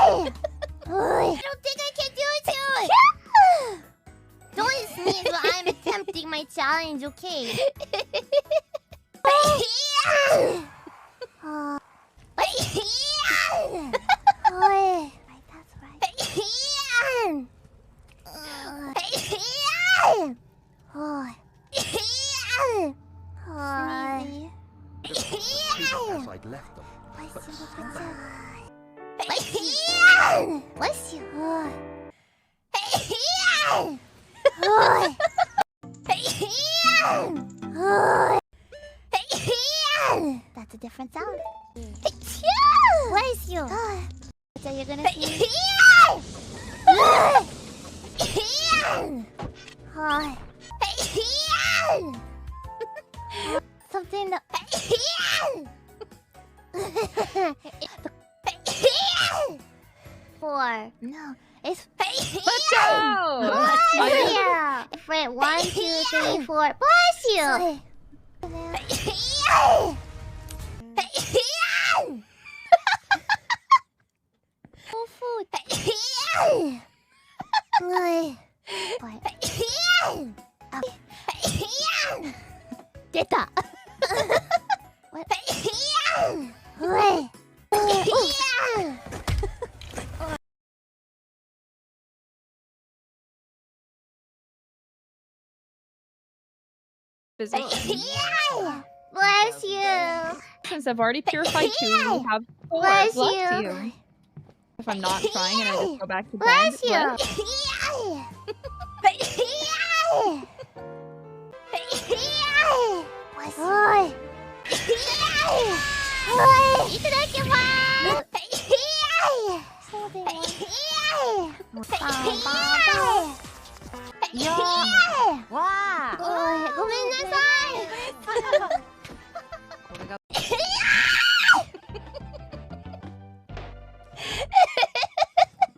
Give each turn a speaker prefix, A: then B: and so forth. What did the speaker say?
A: I don't think I can do it. Don't sneeze while I'm attempting my challenge, okay?
B: As I'd left them.
A: Bless you. That's a different sound. Bless you. So you're gonna see. Something. Four. No, it's
C: Let's go!
A: yeah. Wait, 1, 2, 3, 4. Bless you. Oh, food. Deta. What?
C: Busy.
A: Bless you.
C: Since I've already purified 2, you have 4.
A: Bless
C: Bless
A: you.
C: you. If I'm not trying and I just go back to bed.
A: Bless you.
C: Bless.
A: Wow. ごめんなさい。